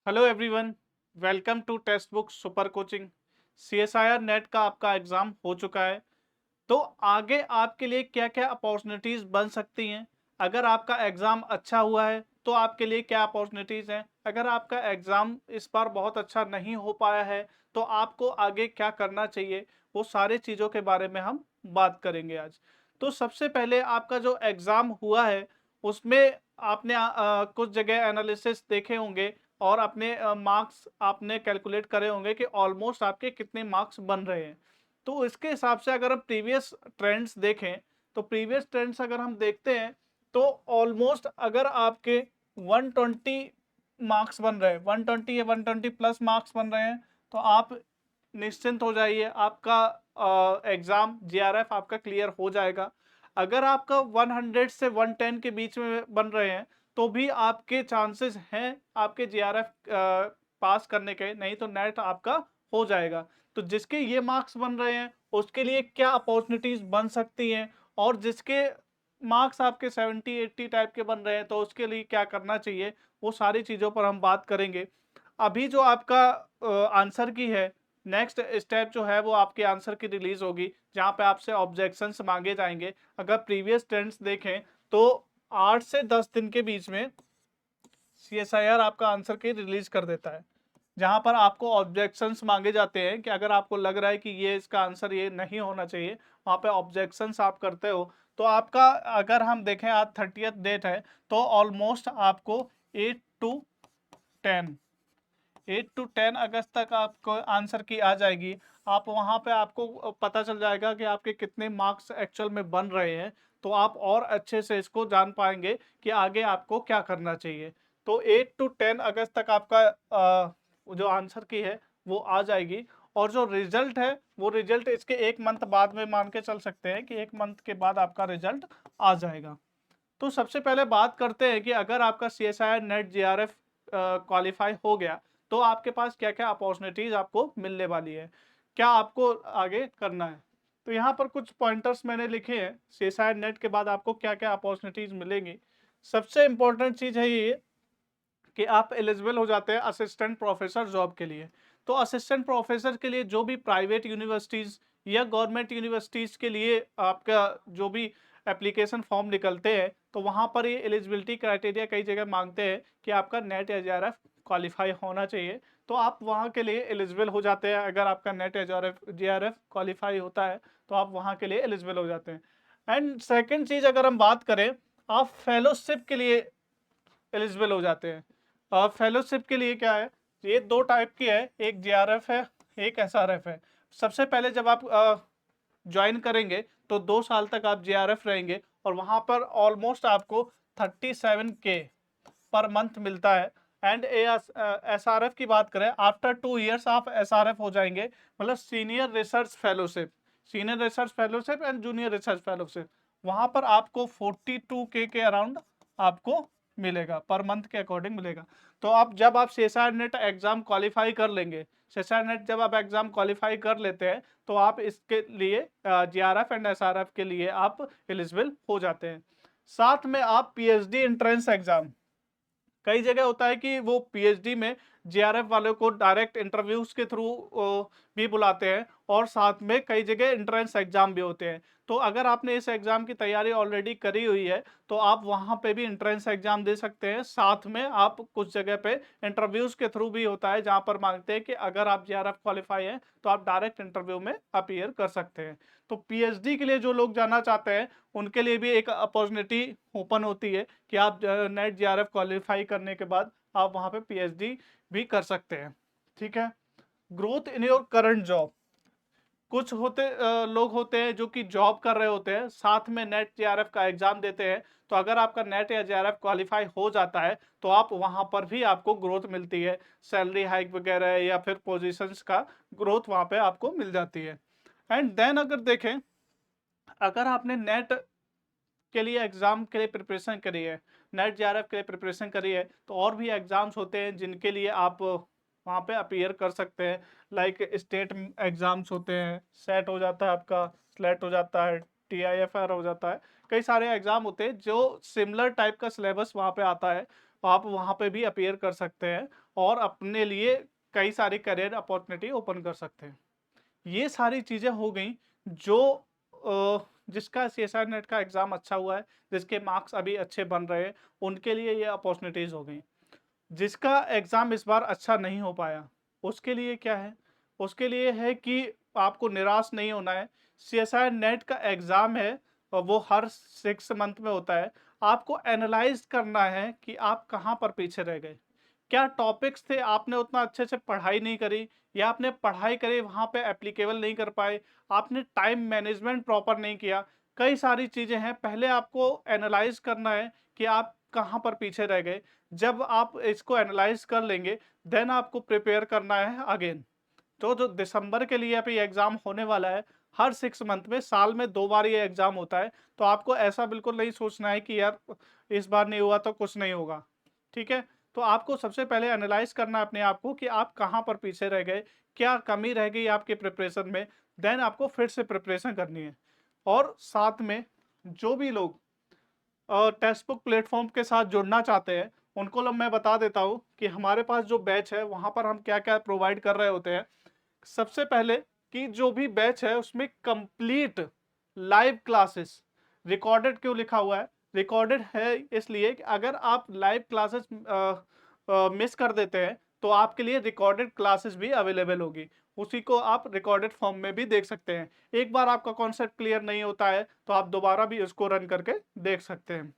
Hello everyone, welcome to textbook super coaching. CSIR NET का आपका exam हो चुका है। तो आगे आपके लिए क्या क्या अपॉर्चुनिटीज बन सकती हैं? अगर आपका एग्जाम अच्छा हुआ है तो आपके लिए क्या अपॉर्चुनिटीज हैं? अगर आपका एग्जाम इस बार बहुत अच्छा नहीं हो पाया है तो आपको आगे क्या करना चाहिए? वो सारी चीज़ों के बारे में हम बात करेंगे आज। तो सबसे पहले आपका जो एग्जाम हुआ है उसमें आपने कुछ जगह एनालिसिस देखे होंगे और अपने मार्क्स आपने कैलकुलेट करे होंगे कि ऑलमोस्ट आपके कितने मार्क्स बन रहे हैं। तो इसके हिसाब से अगर हम प्रीवियस ट्रेंड्स देखें तो प्रीवियस ट्रेंड्स अगर हम देखते हैं तो ऑलमोस्ट अगर आपके 120 मार्क्स बन रहे हैं, 120 या 120 प्लस मार्क्स बन रहे हैं, तो आप निश्चिंत हो जाइए, आपका एग्जाम जीआरएफ आपका क्लियर हो जाएगा। अगर आपका 100 से 110 के बीच में बन रहे हैं तो भी आपके चांसेस हैं आपके जीआरएफ पास करने के, नहीं तो नेट आपका हो जाएगा। तो जिसके ये मार्क्स बन रहे हैं उसके लिए क्या अपॉर्चुनिटीज बन सकती हैं, और जिसके मार्क्स आपके 70-80 टाइप के बन रहे हैं तो उसके लिए क्या करना चाहिए, वो सारी चीज़ों पर हम बात करेंगे। अभी जो आपका आंसर की है, नेक्स्ट स्टेप जो है वो आपके आंसर की रिलीज होगी, जहाँ पे आपसे ऑब्जेक्शंस मांगे जाएंगे। अगर प्रीवियस ट्रेंड्स देखें तो 8 से 10 दिन के बीच में सीएसआईआर आपका आंसर की रिलीज कर देता है, जहां पर आपको ऑब्जेक्शंस मांगे जाते हैं कि अगर आपको लग रहा है कि ये इसका आंसर ये नहीं होना चाहिए, वहां पे ऑब्जेक्शंस आप करते हो तो आपका, अगर हम देखें आज 30th डेट है, तो ऑलमोस्ट आपको 8 टू 10 8 टू 10 अगस्त तक आपको आंसर की आ जाएगी। आप वहां पे आपको पता चल जाएगा कि आपके कितने मार्क्स एक्चुअल में बन रहे हैं, तो आप और अच्छे से इसको जान पाएंगे कि आगे आपको क्या करना चाहिए। तो 8 टू 10 अगस्त तक आपका जो आंसर की है वो आ जाएगी। और जो रिजल्ट है वो रिजल्ट इसके 1 मंथ बाद में मान के चल सकते हैं कि 1 मंथ के बाद आपका रिजल्ट आ जाएगा। तो सबसे पहले बात करते हैं कि अगर आपका सीएसआईआर नेट जीआरएफ क्वालिफाई हो गया तो आपके पास क्या क्या अपॉर्चुनिटीज आपको मिलने वाली है, क्या आपको आगे करना है। तो यहाँ पर कुछ पॉइंटर्स मैंने लिखे हैं सीएसआईआर नेट के बाद आपको क्या क्या अपॉर्चुनिटीज मिलेंगी। सबसे इंपॉर्टेंट चीज है ये कि आप एलिजिबल हो जाते हैं असिस्टेंट प्रोफेसर जॉब के लिए। तो असिस्टेंट प्रोफेसर के लिए जो भी प्राइवेट यूनिवर्सिटीज़ या गवर्नमेंट यूनिवर्सिटीज़ के लिए आपका जो भी एप्लीकेशन फॉर्म निकलते हैं, तो वहाँ पर ये एलिजिबिलिटी क्राइटेरिया कई जगह मांगते हैं कि आपका नेट या जेआरएफ क्वालिफाई होना चाहिए। तो आप वहाँ के लिए एलिजिबल हो जाते हैं। अगर आपका नेट या जेआरएफ क्वालिफाई होता है तो आप वहाँ के लिए एलिजिबल हो जाते हैं। एंड सेकेंड चीज़ अगर हम बात करें, आप फेलोशिप के लिए एलिजिबल हो जाते हैं। फेलोशिप के लिए क्या है, ये दो टाइप की है, एक जेआरएफ है, एक एसआरएफ है। सबसे पहले जब आप ज्वाइन करेंगे तो 2 साल तक आप जेआरएफ रहेंगे और वहां पर ऑलमोस्ट आपको 37K पर मंथ मिलता है। एंड एसआरएफ की बात करें, आफ्टर 2 ईयर्स आप एसआरएफ हो जाएंगे, मतलब senior research fellowship. Senior research fellowship and junior research fellowship, वहां पर आपको 42K के अराउंड आपको मिलेगा, पर मंथ के अकॉर्डिंग मिलेगा। तो आप जब आप सीएसआर नेट एग्जाम क्वालिफाई कर लेंगे, सीएसआर नेट जब आप एग्जाम क्वालिफाई कर लेते हैं तो आप इसके लिए जीआरएफ एंड एसआरएफ के लिए आप एलिजिबल हो जाते हैं। साथ में आप पीएचडी एंट्रेंस एग्जाम, कई जगह होता है कि वो पीएचडी में जेआरएफ वालों को डायरेक्ट इंटरव्यूज के थ्रू भी बुलाते हैं, और साथ में कई जगह एंट्रेंस एग्जाम भी होते हैं। तो अगर आपने इस एग्जाम की तैयारी ऑलरेडी करी हुई है तो आप वहां पे भी एंट्रेंस एग्जाम दे सकते हैं। साथ में आप कुछ जगह पे इंटरव्यूज के थ्रू भी होता है, जहां पर मांगते हैं कि अगर आप जेआरएफ क्वालिफाई हैं तो आप डायरेक्ट इंटरव्यू में अपीयर कर सकते हैं। तो पीएचडी के लिए जो लोग जाना चाहते हैं उनके लिए भी एक अपॉर्चुनिटी ओपन होती है कि आप नेट जेआरएफ क्वालिफाई करने के बाद आप वहां पे पीएचडी भी कर सकते हैं। ठीक है। Growth in your current job, कुछ लोग होते हैं जो कि जॉब कर रहे होते हैं साथ में नेट जेआरएफ का एग्जाम देते हैं। तो अगर आपका नेट या जेआरएफ क्वालिफाई हो जाता है तो आप वहां पर भी आपको ग्रोथ मिलती है, सैलरी हाइक वगैरह या फिर पोजीशंस का ग्रोथ वहां पे आपको मिल जाती है। एंड देन अगर देखें, अगर आपने नेट के लिए एग्जाम के लिए प्रिपरेशन करी है, नेट जेआरएफ के लिए प्रिपरेशन करी है, तो और भी एग्जाम्स होते हैं जिनके लिए आप वहाँ पे अपीयर कर सकते हैं। लाइक स्टेट एग्जाम्स होते हैं, सेट हो जाता है आपका, स्लेट हो जाता है, टीआईएफआर हो जाता है। कई सारे एग्जाम होते हैं जो सिमिलर टाइप का सिलेबस वहाँ पे आता है। आप वहाँ पे भी अपीयर कर सकते हैं और अपने लिए कई सारी करियर अपॉर्चुनिटी ओपन कर सकते हैं। ये सारी चीज़ें हो गई जो जिसका सीएसआई नेट का एग्ज़ाम अच्छा हुआ है, जिसके मार्क्स अभी अच्छे बन रहे हैं, उनके लिए ये अपॉर्चुनिटीज़ हो गई। जिसका एग्ज़ाम इस बार अच्छा नहीं हो पाया, उसके लिए क्या है? उसके लिए है कि आपको निराश नहीं होना है। सीएसआई नेट का एग्ज़ाम है वो हर 6 मंथ में होता है। आपको एनालाइज़ करना है कि आप कहाँ पर पीछे रह गए। क्या टॉपिक्स थे आपने उतना अच्छे से पढ़ाई नहीं करी, या आपने पढ़ाई करी वहाँ पे एप्लीकेबल नहीं कर पाए, आपने टाइम मैनेजमेंट प्रॉपर नहीं किया। कई सारी चीज़ें हैं, पहले आपको एनालाइज़ करना है कि आप कहाँ पर पीछे रह गए। जब आप इसको एनालाइज़ कर लेंगे, देन आपको प्रिपेयर करना है अगेन। तो जो दिसंबर के लिए अभी एग्ज़ाम होने वाला है, हर 6 मंथ में, साल में 2 बार ये एग्ज़ाम होता है, तो आपको ऐसा बिल्कुल नहीं सोचना है कि यार इस बार नहीं हुआ तो कुछ नहीं होगा, ठीक है? तो आपको सबसे पहले एनालाइज़ करना है अपने आप को कि आप कहाँ पर पीछे रह गए, क्या कमी रह गई आपके प्रिपरेशन में, देन आपको फिर से प्रिपरेशन करनी है। और साथ में जो भी लोग टेक्स्ट बुक प्लेटफ़ॉर्म के साथ जुड़ना चाहते हैं, उनको मैं बता देता हूँ कि हमारे पास जो बैच है, वहाँ पर हम क्या-क्या प्रोवाइड कर रहे होते हैं। सबसे पहले कि जो भी बैच है उसमें कंप्लीट लाइव क्लासेस, रिकॉर्डेड क्यों लिखा हुआ है? रिकॉर्डेड है इसलिए कि अगर आप लाइव क्लासेस मिस कर देते हैं, तो आपके लिए रिकॉर्डेड क्लासेस भी अवेलेबल होगी। उसी को आप रिकॉर्डेड फॉर्म में भी देख सकते हैं। एक बार आपका कॉन्सेप्ट क्लियर नहीं होता है, तो आप दोबारा भी उसको रन करके देख सकते हैं।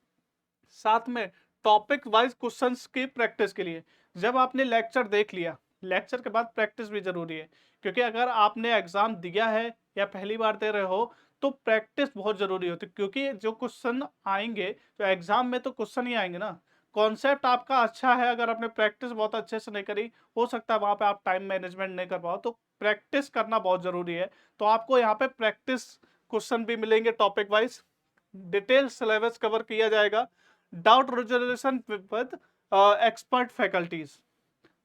साथ में टॉपिक वाइज क्वेश्चंस की प्रैक्टिस के लिए, जब आपने लेक्चर देख लिया, लेक्चर के बाद प्रैक्टिस भी ज़रूरी है, क्योंकि अगर आपने एग्ज़ाम दिया है या पहली बार दे रहे हो, तो प्रैक्टिस बहुत ज़रूरी होती है, क्योंकि जो क्वेश्चन आएँगे, तो एग्ज़ाम में तो क्वेश्चन ही आएँगे ना। कॉन्सेप्ट आपका अच्छा है, अगर आपने प्रैक्टिस बहुत अच्छे से नहीं करी, हो सकता है वहाँ पे आप टाइम मैनेजमेंट नहीं कर पाओ, तो प्रैक्टिस करना बहुत ज़रूरी है। तो आपको यहाँ पे प्रैक्टिस क्वेश्चन भी मिलेंगे topic wise, detail syllabus cover किया जाएगा, doubt resolution with expert faculties.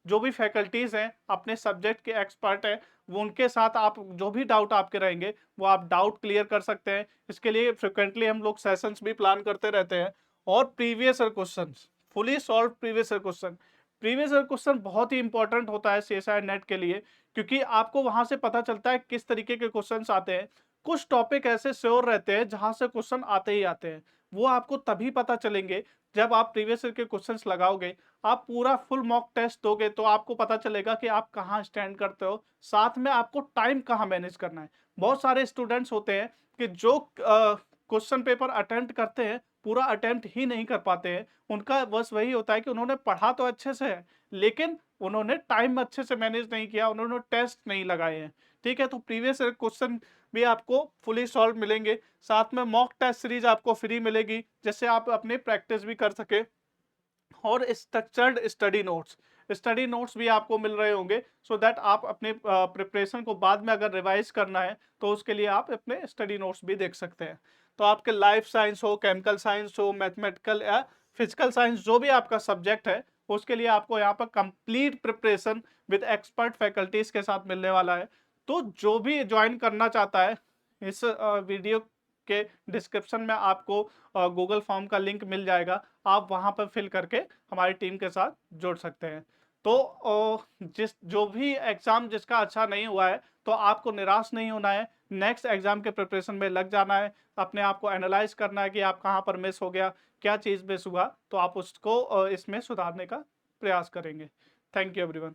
जो भी फैकल्टीज हैं अपने सब्जेक्ट के एक्सपर्ट हैं, वो उनके साथ आप जो भी डाउट आपके रहेंगे वो आप डाउट क्लियर कर सकते हैं। इसके लिए फ्रिक्वेंटली हम लोग सेशंस भी प्लान करते रहते हैं। और previous year question, fully solve previous year question, previous year question बहुत ही इंपॉर्टेंट होता है सीएसआई नेट के लिए, क्योंकि आपको वहां से पता चलता है किस तरीके के क्वेश्चन आते हैं। कुछ टॉपिक ऐसे श्योर रहते हैं जहां से क्वेश्चन आते ही आते हैं, वो आपको तभी पता चलेंगे जब आप प्रीवियस ईयर के क्वेश्चंस लगाओगे। आप पूरा फुल मॉक टेस्ट दोगे तो आपको पता चलेगा कि आप कहाँ स्टैंड करते हो, साथ में आपको टाइम कहाँ मैनेज करना है। बहुत सारे स्टूडेंट्स होते हैं कि जो क्वेश्चन पेपर अटेम्प्ट करते हैं, पूरा अटेम्प्ट ही नहीं कर पाते हैं। उनका बस वही होता है कि उन्होंने पढ़ा तो अच्छे से है, लेकिन उन्होंने टाइम अच्छे से मैनेज नहीं किया, उन्होंने टेस्ट नहीं लगाए हैं। ठीक है, तो प्रीवियस ईयर क्वेश्चन भी आपको फुली सॉल्व मिलेंगे, साथ में मॉक टेस्ट सीरीज आपको फ्री मिलेगी, जिससे आप अपनी प्रैक्टिस भी कर सके। और स्ट्रक्चर्ड स्टडी नोट्स भी आपको मिल रहे होंगे, सो दैट आप अपने प्रिपरेशन को बाद में अगर रिवाइज करना है तो उसके लिए आप अपने स्टडी नोट्स भी देख सकते हैं। तो आपके लाइफ साइंस हो, केमिकल साइंस हो, मैथमेटिकल या फिजिकल साइंस, जो भी आपका सब्जेक्ट है, उसके लिए आपको यहाँ पर complete preparation with expert faculties के साथ मिलने वाला है। तो जो भी ज्वाइन करना चाहता है, इस वीडियो के डिस्क्रिप्शन में आपको गूगल फॉर्म का लिंक मिल जाएगा, आप वहां पर फिल करके हमारी टीम के साथ जुड़ सकते हैं। तो जिस जो भी एग्जाम जिसका अच्छा नहीं हुआ है, तो आपको निराश नहीं होना है, नेक्स्ट एग्जाम के प्रिपरेशन में लग जाना है, अपने आप को एनालाइज करना है कि आप कहाँ पर मिस हो गया, क्या चीज़ मिस हुआ, तो आप उसको इसमें सुधारने का प्रयास करेंगे। Thank you everyone.